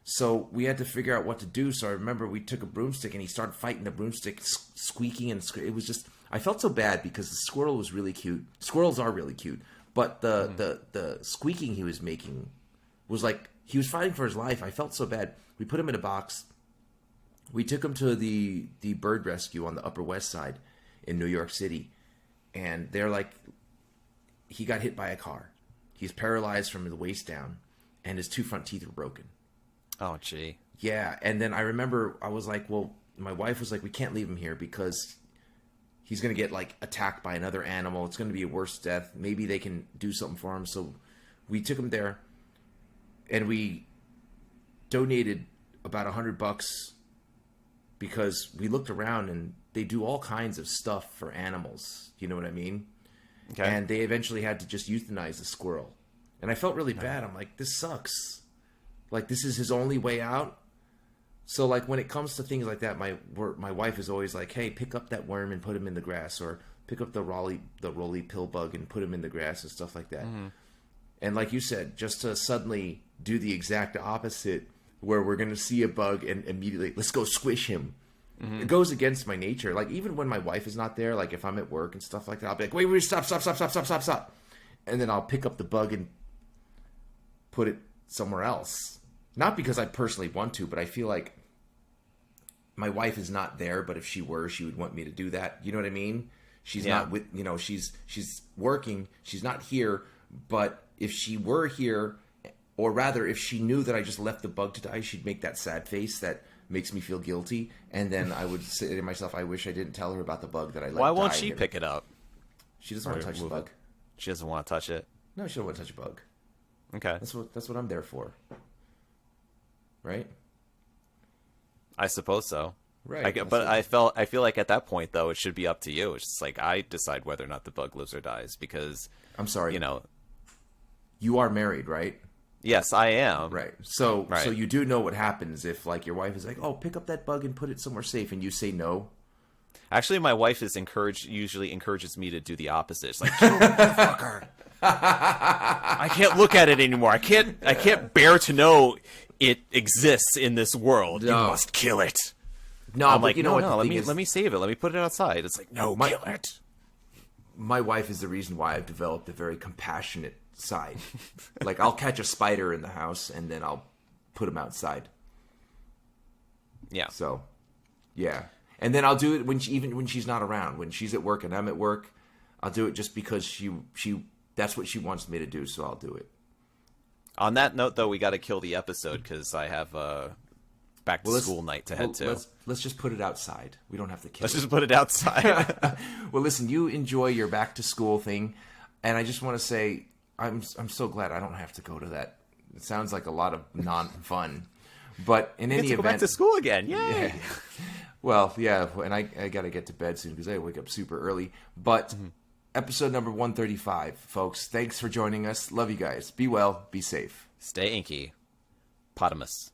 So we had to figure out what to do. So I remember we took a broomstick, and he started fighting the broomstick, squeaking, and it was just... I felt so bad because the squirrel was really cute. Squirrels are really cute. But the squeaking he was making was he was fighting for his life. I felt so bad. We put him in a box. We took him to the bird rescue on the Upper West Side in New York City. And they're he got hit by a car. He's paralyzed from the waist down, and his 2 front teeth were broken. Oh, gee. Yeah, and then I remember I was well, my wife was we can't leave him here because he's going to get attacked by another animal. It's going to be a worse death. Maybe they can do something for him. So we took him there, and we donated about $100 because we looked around and they do all kinds of stuff for animals. You know what I mean? Okay. And they eventually had to just euthanize the squirrel. And I felt really bad. I'm this sucks. This is his only way out. So when it comes to things like that, my wife is always hey, pick up that worm and put him in the grass, or pick up the roly pill bug and put him in the grass and stuff like that. Mm-hmm. And like you said, just to suddenly do the exact opposite, where we're going to see a bug and immediately let's go squish him. Mm-hmm. It goes against my nature. Even when my wife is not there, if I'm at work and stuff like that, I'll be wait, stop. And then I'll pick up the bug and put it somewhere else. Not because I personally want to, but I feel my wife is not there, but if she were, she would want me to do that. You know what I mean? She's not with, she's working. She's not here, but if she were here, or rather, if she knew that I just left the bug to die, she'd make that sad face that makes me feel guilty. And then I would say to myself, I wish I didn't tell her about the bug that I let die. Why won't she pick it up? She doesn't want to touch the bug. She doesn't want to touch it? No, she doesn't want to touch a bug. Okay. That's what I'm there for. Right? I suppose so. Right. But I feel like at that point though, it should be up to you. It's just like I decide whether or not the bug lives or dies because I'm sorry. you know. You are married, right? Yes, I am. Right. So you do know what happens if like your wife is like, "Oh, pick up that bug and put it somewhere safe," and you say no. Actually, my wife usually encourages me to do the opposite. It's like, kill that motherfucker. I can't look at it anymore. I can't bear to know it exists in this world. No. You must kill it. No, I'm but like, you know what? no, The thing is, let me save it. Let me put it outside. It's like, no, kill it. my wife is the reason why I've developed a very compassionate side. Like, I'll catch a spider in the house and then I'll put him outside. Yeah. So, yeah. And then I'll do it even when she's not around. When she's at work and I'm at work, I'll do it just because she that's what she wants me to do, so I'll do it. On that note, though, we got to kill the episode because I have a back to school night to head to. Let's just put it outside. We don't have to kill Let's it. just put it outside. Well, listen, you enjoy your back to school thing, and I just want to say I'm so glad I don't have to go to that. It sounds like a lot of non-fun, but in any event, go back to school again. Yay! Yeah. Well, yeah, and I got to get to bed soon because I wake up super early. But episode number 135, folks. Thanks for joining us. Love you guys. Be well. Be safe. Stay inky. Potamus.